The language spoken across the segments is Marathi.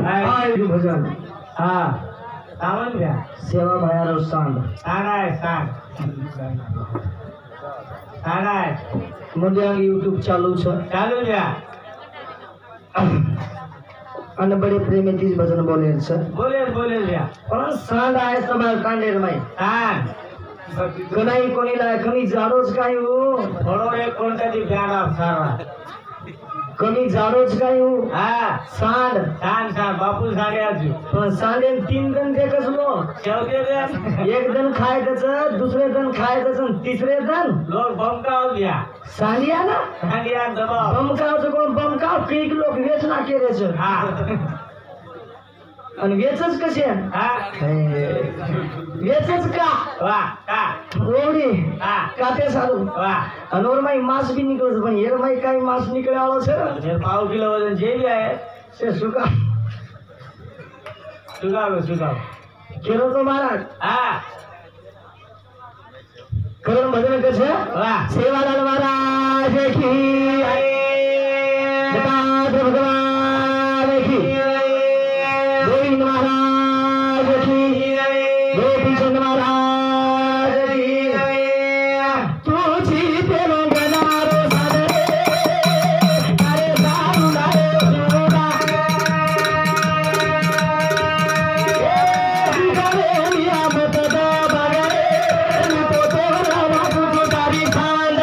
हाय भजन हाँ सावन घ्या सेवा भयारो सांड सांड आहे सांड सांड आहे मध्ये YouTube चालू छ चालू द्या અને બડે પ્રેમથી ભજન બોલે છે बोले द्या પણ सांड आहे તમાર કાંડેર માં सांड ગણાઈ કોની લાય કમી જાડો જ કાઈ હો थोडो एक कोणतरी गाडा सारा કમી જાડો જ કાઈ હો હા सांड सांड सांड बापू सांड्याची પણ सांडे 3 दिन देखस लो शेवटे द्या एक दिन खाय त्याचं दुसरे दिन खाय त्याचं तिसरे दिन लोक बमकाव द्या सांडिया ना सांडिया दबाव बमकावचं कोण बमकाव कईक लोक वेचना केले છે हा आणि वेचच कसे हा वेचच का वा का ओवडी हा काते सारू वा અને ઓર માઈ માસ બી નીકળે છે પણ એર માઈ કાઈ માસ નીકળે આલો છે हे पाव किलो वजन जेली आहे છે સુકા सुगाव केलो તો महाराज हा करण भजन करছে वा सेवालाल महाराज की दत्तात्रेय भगवान की गोविंद महाराज की गोपीचंद महाराज की तुझी तेलंगनारो सादरे अरे सारू लारे सुरोडा ए बिगारे मिया मत दा बगरे मी तो तोरा बापू की तारी सांड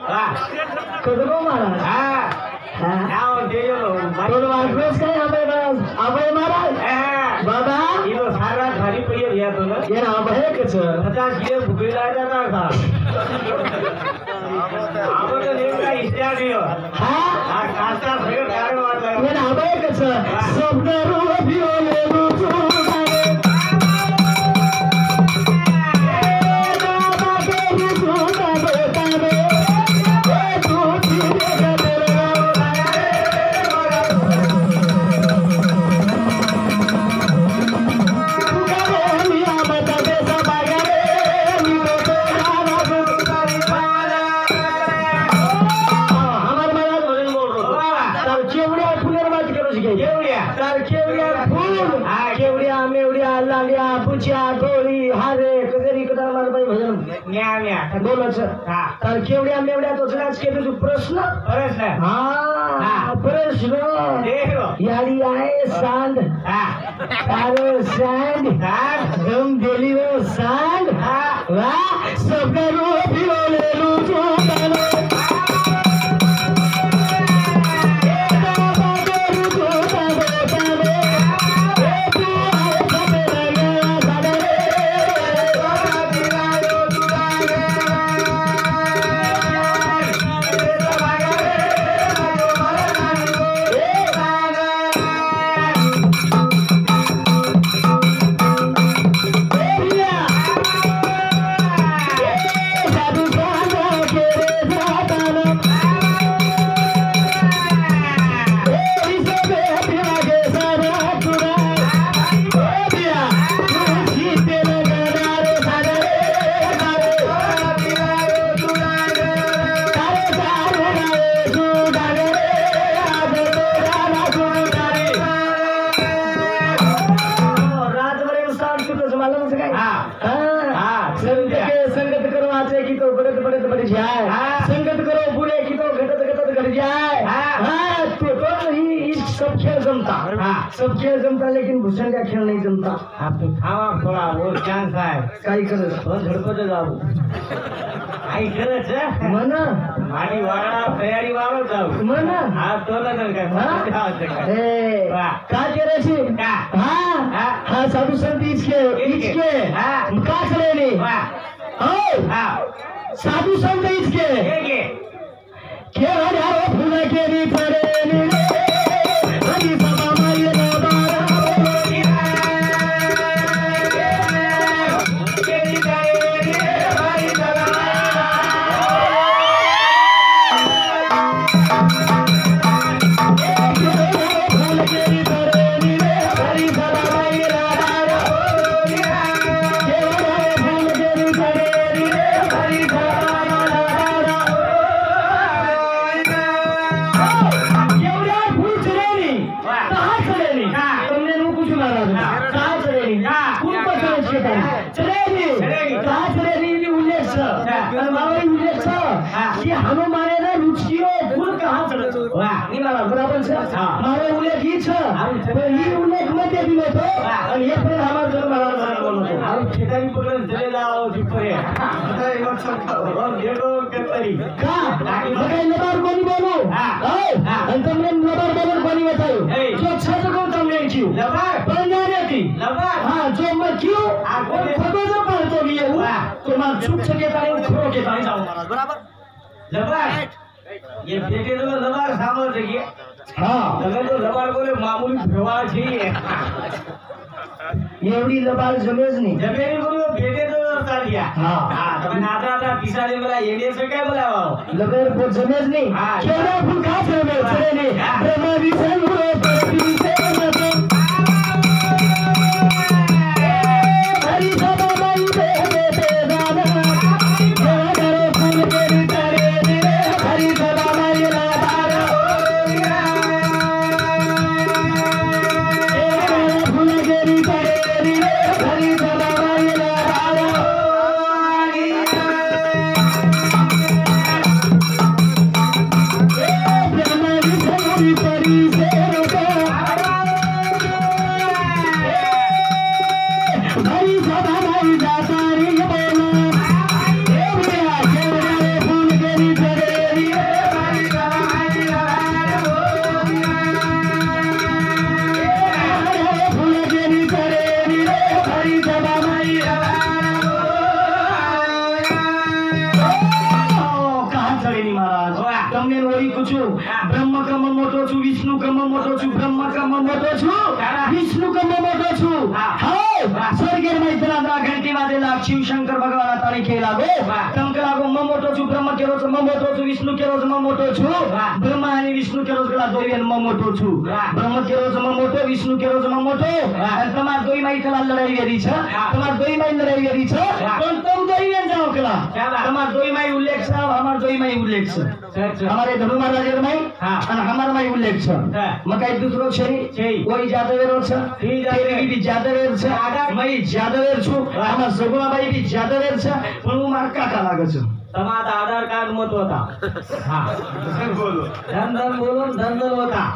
वा कदरो महाराज हा हा नाव देयो बोल वाजवेस काय अभय महाराज हा बाबा इलो सारा घरी पडियो या तो ना ये अभय कच 50 किलो भुकेला जाता था आपण नेमका इच्छा दियो हा हा कास्ता सगळं कारण वाटलं ये अभय कच स्वप्न रूप भिओले बोलच तर केवढ्या मेवढ्या तोचलाच केले तू प्रश्न हा प्रश्न याडी आहे सांड तारो सांड दम दिली वो सांड वा सबरू भिओले लुचू संगत करो बुरे की तो घटत घटत घट जाए हाँ तो ही सब खेल जमता सब खेल जमता लेकिन भूषण का खेल नहीं जमता आप तो खावा थोड़ा वो चांस है काही करत दोन झडको जाऊ आई खरंच म्हणा माडी वाडा तयारी वाढव जाऊ म्हणा हा तोला तर काय हा? काय ए, वा. काय करायची का? हा हा साधू संत इचके हा. का चलेने वा हो हा साधू संत इचके हे घे केवढ्या फुल केली पडेली हरी सभा मायला बारा हनुमाने रुचियो फूल कहाँ चढ़े बराबर છે મારો ઉલ્લેખ ઈ છે પણ ઈ ઉલ્લેખ મતે દિલો તો અને એ પણ અમાર ઘર માં બોલો તો આ ખેતાની પકડ ચલે જાઓ જીપરે ઓ જેડો કેતરી કા મકે નબાર કોની બોલો હા અને તમને નબાર બોલો કોની બતાયો જો છત કો તમને ક્યું લબાર બંધારે હતી લબાર હા જો મે ક્યું આ કોઈ ખબર ન પડતો વિયે તો માર છૂટ શકે તારે ખરો કે તારે જાવ મહારાજ બરાબર લબાર ये बेटे तो लबार सामर देखिए हाँ लगे तो लबार बोले मामूली व्यवहार चाहिए एवढी लबार जमेज नहीं जमेनी बोले बेटे तो बता दिया हाँ તમે નાતા નાતા પિસાને બોલા એને से क्या बोलावा लबर को जमेज नहीं हाँ। केवड़ा फूल खा चले चले नहीं हाँ। ब्रह्मा विष्णु पृथ्वी से मतो हरि सभा माई दे दे दादा केवड़ा फूल के तारे रे हरि सभा माई ला दादा केवड़ा फूल के तारे रे हरि सभा माई ला दादा ब्रह्मा विष्णु परी से रोका हरि सभा माई जाता रे बोलो केवड़ा केवड़ा फूल के तारे रे हरि सभा माई ला दादा फूल के तारे रे हरि सभा माई ला कहाँ चलेनी महाराज તમને વળી પૂછું બ્રહ્મ કમ મોટો છું વિષ્ણુ કમ મોટો છું બ્રહ્મ કમ મોટો છું વિષ્ણુ કમ મોટો છું હાઉ સ્વર્ગે માં ઇતના ઘંટી વાદેલા શિવ શંકર ભગવાન તારીખે લાગો તંક લાગો મ મોટો છું બ્રહ્મ કેરો છું મ મોટો છું વિષ્ણુ કેરો છું મ મોટો છું બ્રહ્મા અને વિષ્ણુ કેરો છું દોયન મ મોટો છું બ્રહ્મ કેરો છું મ મોટો વિષ્ણુ કેરો છું મ મોટો અને તમાર દોઈ માં ઇતલા લડાઈ વેરી છે તમાર દોઈ માં લડાઈ વેરી છે પણ તમ દોઈ વેન જાઓ કલા તમાર દોઈ માં ઉલ્લેખ છે અમાર દોઈ માં ઉલ્લેખ છે हमारे धनु महाराज में हाँ અને हमार में उल्लेख છે મકાઈ દૂસરો છે કોઈ જાદવેરો છે તેરી બી જાદવેર છે મઈ જાદવેર છું અમાર સગુણાબાઈ બી જાદવેર છે પણ હું માર કાકા લાગે છે તમારા આધાર કાર્ડ મત હોતા હા બોલો ધન ધન બોલો ધન ધન હોતા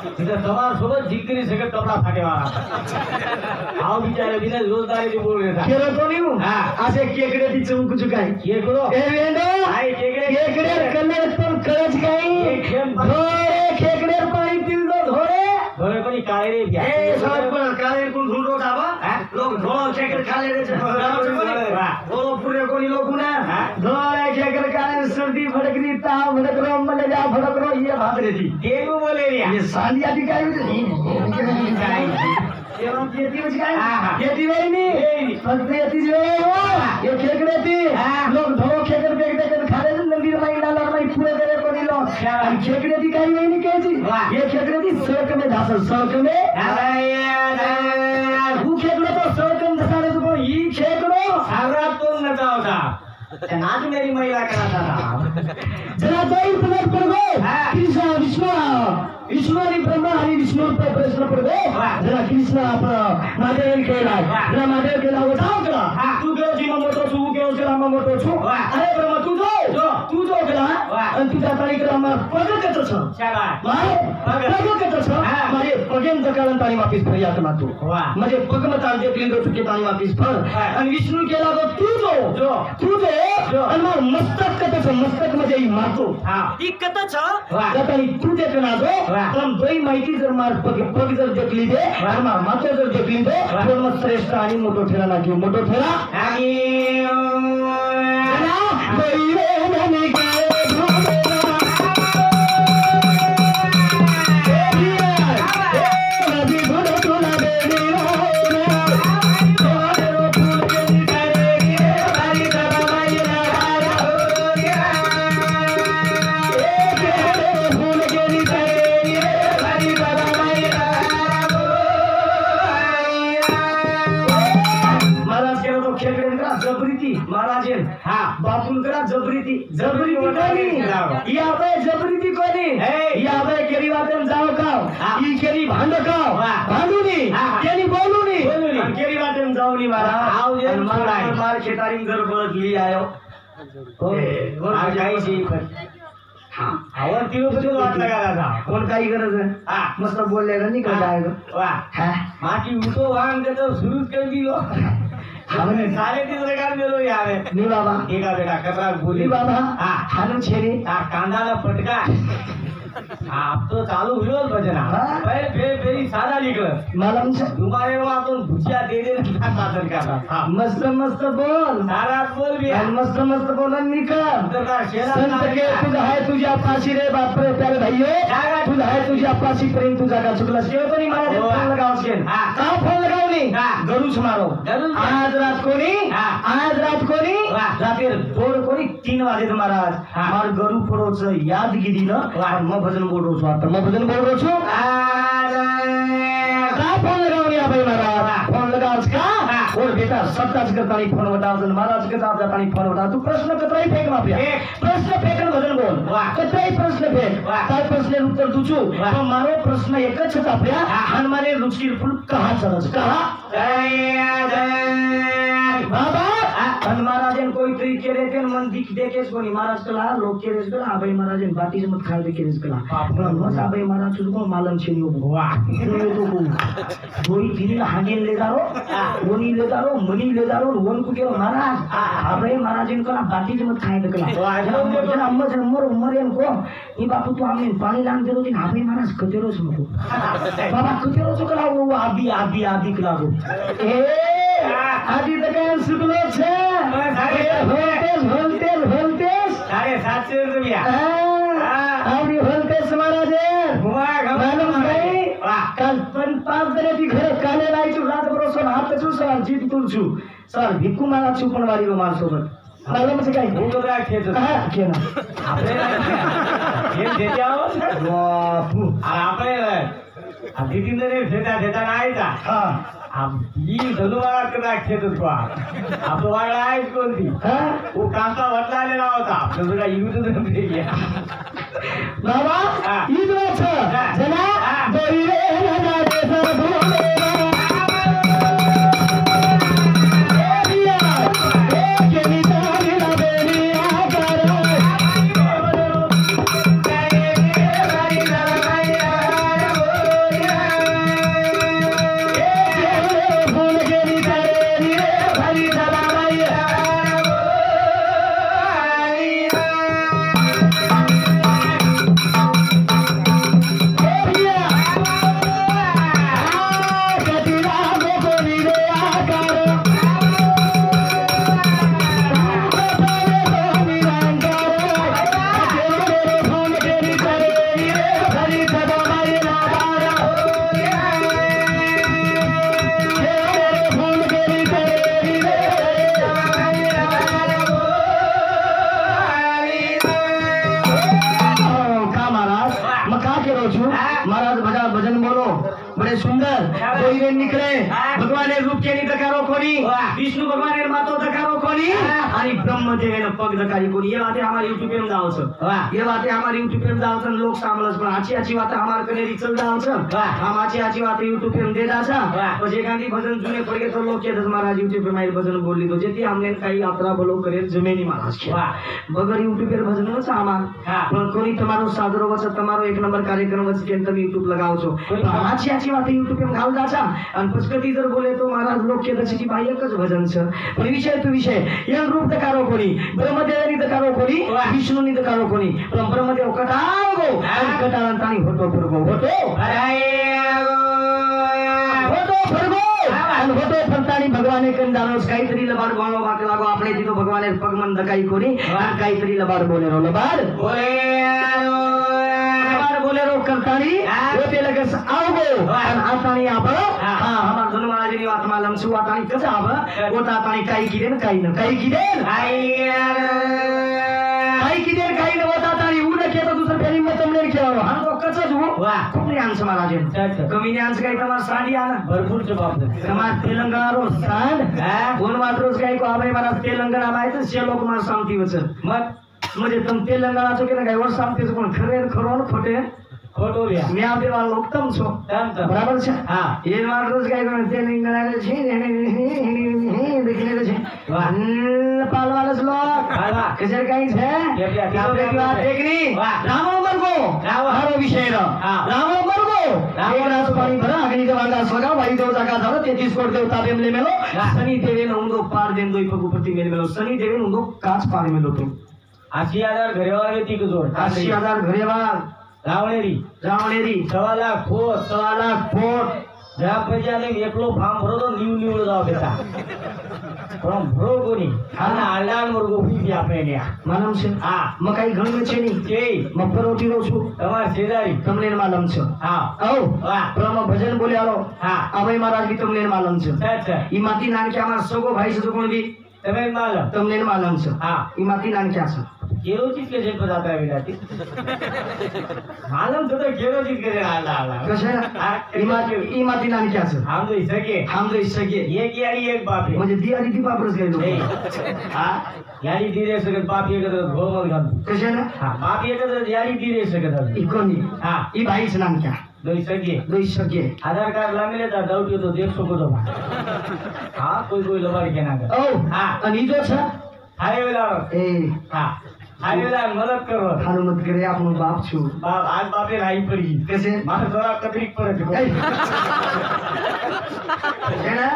એટલે તમારા સોબત દીકરી સગત કપડા ફાટેવાળા આવ બિચારે બિને રોજદારી બોલ રહ્યા કેરો તો નહીં હા આસે કેકડે થી ચમકુ ચુકાઈ કેકડો એ વેંડો હાય કેકડે કેકડે કલર પર કરજ ગઈ ધોરે કેકડે પાણી પીલ દો ધોરે ઘરે કોની કાયરે એ સવાર પર કાલે કોણ ઢૂંઢો થાવા લોક ધોળો કેકડ ખાલે રે છે ધોળો પૂરે કોની લોકો ના ધોળે કેકડ કાલે सर्दी भड़कनी ताव भड़करो मले जा भड़करो ये बात रहती કેવું બોલે રહ્યા ये सालिया भी काय एवं खेती बच गई खेती वही नहीं फक्त खेती जो है वो ये खेकड़े थी लोग धो खेकड़ फेंक देकर खाले नंदी माई डाला माई पूरे करे को नहीं लो खेकड़े थी काही वही नहीं कहती ये खेकड़े थी सड़क में धासल सड़क में वो खेकड़े तो सड़क में धसाले तो ये खेकड़ो સારા તો નતા હોતા आज मेरी महिला कराता था जरा दो प्लेट पर गो कृष्ण विष्णु विष्णु हरि ब्रह्मा हरि विष्णु पर प्रश्न पर गो जरा कृष्ण अपना महादेव के लाए जरा महादेव के लाए बताओ करा तू क्यों जी मोटो छु क्यों करा मोटो छु अरे ब्रह्मा तू जो करा અને તુજા તારી કરામાં પગ કતો છો શાબાશ મારે પગ કતો છો મારે પગેમ જકાળન તારી માફીસ ફરિયાદ માતું વાહ म्हणजे पग मत आल देख लिंदो चुके ताणी वापिस फर आणि विष्णू केला तो तू जो आणि मग मस्तक कत छ मस्तक म्हणजे ही मारतो हा ही कत छ वाह. जतानी तू देख ना जो वाह. पण दोई माहिती जर मार पग जर देखली दे आणि मग मातो जर देखली दे वाह. पण मग श्रेष्ठ आणि मोठो ठेला लागेल मोठो ठेला आणि ना दोई रे मने के महाराजेन हा बापूंकडा जबरीती कोणी यावे जबरीती कोणी यावे केरी वाटन जाव खाव ही केरी भांड खाव भांडुनी केरी बोलुनी केरी वाटन जावनी मारा आव जे मार खेतारी घर बदली आयो काही शी आवर तिरुपती वाटला का दादा कोण काही गरज आहे मस्त बोललेलं नाही का काय वाह माटी उठो वांग देतो सुरूच कर दिलो हमने सारे दिन रेगार मेलो यार नी बाबा एका बेटा कसा बोली बाबा हा हानु छेरे कांदाला पटका आप तो चालू हुई भजना पहले फेरी सादा निकल मालूम छे तुम्हारे वहां तो भुजिया दे दे साधन करता मस्त मस्त बोल सारा बोल भी मस्त मस्त बोलन निकल का शेरा संत के तुझा है तुझ्या पाशी रे बाप रे प्यारे भाईयो तुझा है तुझ्या पाशी प्रेम तुझा का चुकला शेव तो नहीं महाराज फोन लगाओ छे का फोन लगावनी गरुच मारो आज रात कोणी रात्री 2 कोणी 3 वाजे महाराज मार गरु पडोच यादगिरी न म भजन बोलरो छु आता म भजन बोलरो छु का फोन लगावनी भाई महाराज फोन लगाओ का और बेटा सत्ताच करतानी फोन वटाव महाराज के साथ जातानी फोन वटाव तू प्रश्न कतराई फेक माफिया प्रश्न फेकन भजन बोल कतराई प्रश्न फेक काय प्रश्न उत्तर तुझू पण मारो प्रश्न एकच होता आपल्या आणि मारे रुचिर फुल कहा चलच कहा बाबा आणि महाराजन कोई तरी केले ते मन दिख देखेस कोणी महाराज कला लोक केलेस कला अभय महाराजन बाटीज मत खाल दे केलेस कला पण मत अभय महाराज तुझको मालम छेनी हो वाह तो कोई दिन हागेन ले जारो वनी ले जारो मनी ले जारो वन को केरो महाराज अभय महाराजन कला बाटीज मत खाय दे कला अम्मा जमर उमरेन को ई बापू तू आम्ही पाणी लान देरो दिन अभय महाराज कतेरोच नको बाबा कतेरोच कला वो आबी कला हो ए आदि तक सुकलो छे वोल्टेज 750 रुपया आवडी वोल्टेज महाराज मालूम नाही काल 5 दिवसाची घर काले लायचू रात बरोबर हात छु सर जीत तुलछु सर भिक्कू मला छु पण वारीलो मार सोबत मालूम छे काय भूक राखेच हा केना आपले हे देते आहो बापू आपले अभी दिन रे देता नाही का हा ही धनुवाळा कदा खेत होतो आपलं वाळा आहे कोणती वो कांता वटला आलेला होता आपलं जरा युद्ध बाबा ईद वाच जना दोई रे ना दे सर भूले करो छु महाराज भजन बोलो बड़े सुंदर कोई रे निकले भगवान रूप के दकारो कोनी विष्णु भगवान मातो दकारो कोनी आणि ब्रह्मदेव पग दकारी कोनी ये बातें हमारे YouTube पे में दाव छ ये बातें हमारे YouTube पे में दाव छ लोग सामलस पण आची बात हमार कने रिचल दाव छ हम आची बात YouTube पे में दे दा छ પછી ગાંધી ભજન જુને પડી તો લોક કે महाराज YouTube पे माइल भजन बोल लीधो जेती हमने काही यात्रा बोलो करे जमेनी महाराज के बगर YouTube पे भजन न छ आमा पण कोनी તમારો સાદરો વચ તમારો એક નંબર કાર્યક્રમ વચ કે તમે YouTube लगाओ છો आची बात YouTube पे घाल दा छ आणि पुष्कती जर बोले तो महाराज लोक के दची भाई एकच भजन छ पण विषय तो विषय या रूप दकारो कोणी ब्रह्मदेवनी दकारो कोणी विष्णुनी दकारो कोणी पण ब्रह्मदेव कटागो आणि कटाळंतानी होतो फरगो होतो फरगो आणि होतो फरतानी भगवाने कंदारोस काहीतरी लबाड बोलो वाक लागो आपले तिथं भगवाने पगमन दकाई कोणी आणि काहीतरी लबाड बोलेरो बोलेरो करतानी होते लगस आवगो आणि आतानी आप हमार दोन महाराजनी वात मालम छु आतानी कस आव होता आतानी काही किदेन काही न काही किदेन काही न होता आतानी उड के तो दुसरं फेरी मत तमले केलो हा तो कस छु कुठली आंस महाराज कमी ने आंस काही तमार साडी आना भरपूर जवाब तमार तेलंगाना रो सांड कोण वात्रोस काही को आवे महाराज तेलंगाना माहित से लोक मार सांगती वच मग म्हणजे तुम तेलंगानाचं केलं काय वर सांगतेच कोण खरे खरो खोटे खोटो रे मी आपले वाला उत्तम छो बराबर છે હા એ મારું काय कोण तेलंगाना છે देखने છે पालवाला लोक कशर काही છે आपले बात देखनी रामो मरगो हारो विषय रामो मरगो एक रास पाणी भरा अग्नी जवांगा सोगा वायु देव जागा झालो 33 कोट देवता बेमले मेलो शनि देवे उंदो पार देन दोई पगुपति मेलो शनि देवे उंदो काच पार मेलो तो 80,000 घरेवाळ व्यक्ती जोड 80,000 घरेवाळ रावणेरी 1.25 लाख फूट ग्राम पंचायत एकलो फार्म भरो तो निवड जाव बेटा पण भरो कोणी आणि आलान वर्ग उभी आपले ने मालूम છે હા म काही ઘણું છે ની કે म પરોટી રો છું તમાર સેજારી તમને માલूम છે હા ઓ પ્રમ ભજન બોલે આલો હા અભય મહારાજ भी તમને માલूम છે अच्छा ई माती नानके અમાર સગો ભાઈ છે કોણ भी તમે માલूम તમને માलूम છે હા ई माती नानके છે केरो चीज के जेल पर जाता है विलाती मालूम तो केरो चीज के आला कशा इमाती नाम क्या है हम तो इसके एक यारी एक बाप है म्हणजे दी आली ती बापरच गेलो हां यारी दी रे सगळं बाप एक गोमल घाल कशा ना हां बाप एक यारी दी रे सगळं इकोनी हां ई भाईच नाम क्या दोई सगे आधार कार्ड लामिले ता डाउट तो 150 को दो हां कोई लबार के ना ओ हां आणि जो छ हायवेला ए हां हायवेला मदद करो हानु मत करे आपनो बाप छु बाप आज बापे राई पड़ी कैसे मार जरा तकलीफ पड़े केना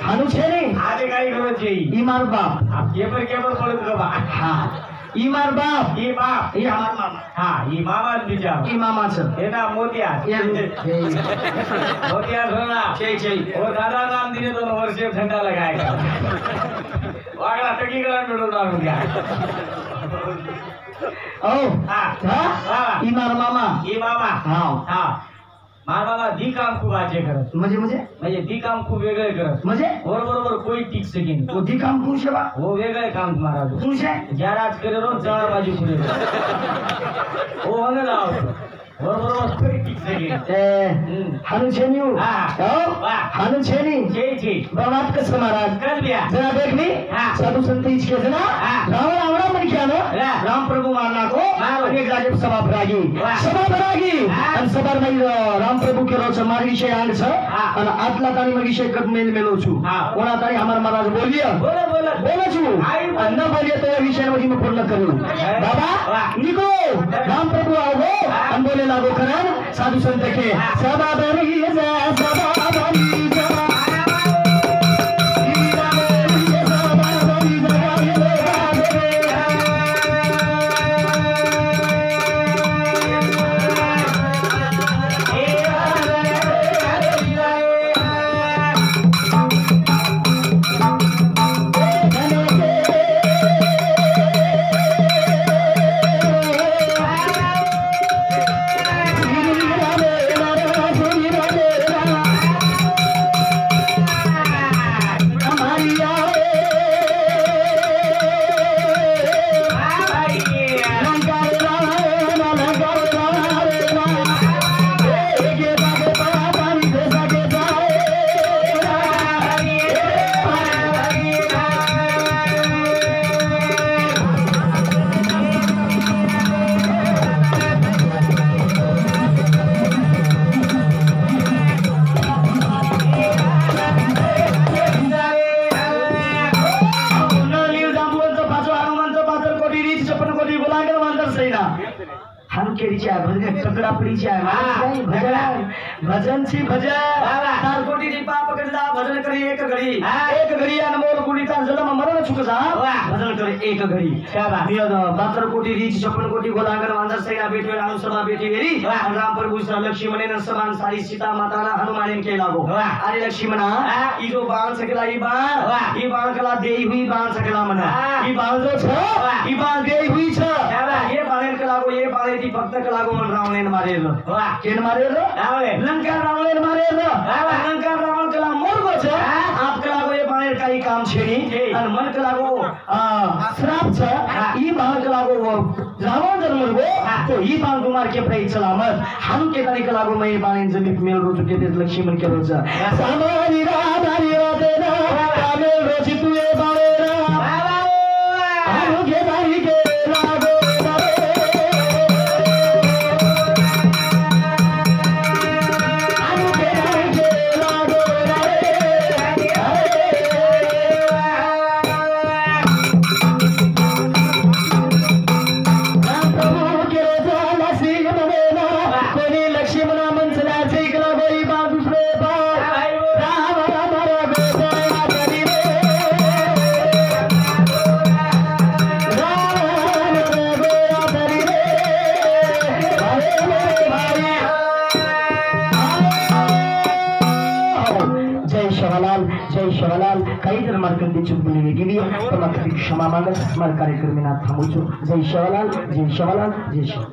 हानु छे ने आजे काई करो छे ई मार बाप आप केपर पड़त गबा हां ई मार बाप ई हमार मामा हां ई मामा बिचा ई मामा छ एना मोतिया मोतिया धोना छे ओ दादा नाम दिने तो वर्षे ठंडा लगाएगा वागला टकी गला मिळून लागून घ्या ओ हां ई मार मामा हां मार मामा दी काम खूप आजे करत म्हणजे दी काम खूप वेगळे करत म्हणजे बरोबर कोई टिक सकेन तो दी काम खूप सेवा हो वेगळे काम महाराज खूप आहे जराज करे रो जळा बाजू पुढे हो हने लाव बरोबर कोई टिक सकेन हानु छेनी हानु छेनी छे बात कस महाराज कर दिया जरा देखनी साधु संत इसके जना रावण आवड़ा मन क्या नो राम प्रभु मारना को एक जागे सभा भरागी आणि सभा में राम प्रभु के रोज मार विषय आंग छ आणि आतला ताणी मग विषय कट मेल मेलो छु कोणा ताणी हमार महाराज बोलिए बोलो छु आणि न बोलिए तो विषय मध्ये मैं पूर्ण करू बाबा निको राम प्रभु आओ हम बोले लागो करन साधु संत के सभा भरी जा हनकेरीची आहे भजन टकडापडीची आहे भजनची भजन तारकोटीची पाप करता भजन करी एक घडी अनमोल कुडीचा जन्म मरण चुकजा भजन करे एक घडी 72 कोटी रीच 56 कोटी गोलांगण वांदर सेना भेटवे अनुसभा भेटी वेरी राम प्रभु लक्ष्मण समान सारी सीता माताना हनुमान के लागो अरे लक्ष्मणा ई जो बाण सकला ई बाण कला देई हुई बाण सकला मना ई बाण जो छ ई बाण देई हुई छ ये बाण के लागो ये बाण ती भक्त के लागो मन रावण ने मारेल केन मारेल लंका रावण ने मारेल लंका रावण कला मोर को छ आप के लागो ये बाण काही काम छेनी और मन के लागो श्राप छ ई बाण के लागो रावण जन्म गो तो ई बाण कुमार के प्रई सलामत हम के तरी के लागो मैं बाण जमीन मेल रोज के ते लक्ष्मण के रोज सामानी राधारी देना कामेल रोज तू ये बाणेरा हम के दाई के लागो जय शवलाल काही जर मार्कंदी चूक बोलली गेली तर मात्र क्षमा मागत मला कार्यक्रमी ना थांबवतो जय शवलाल जय शवलाल जय शव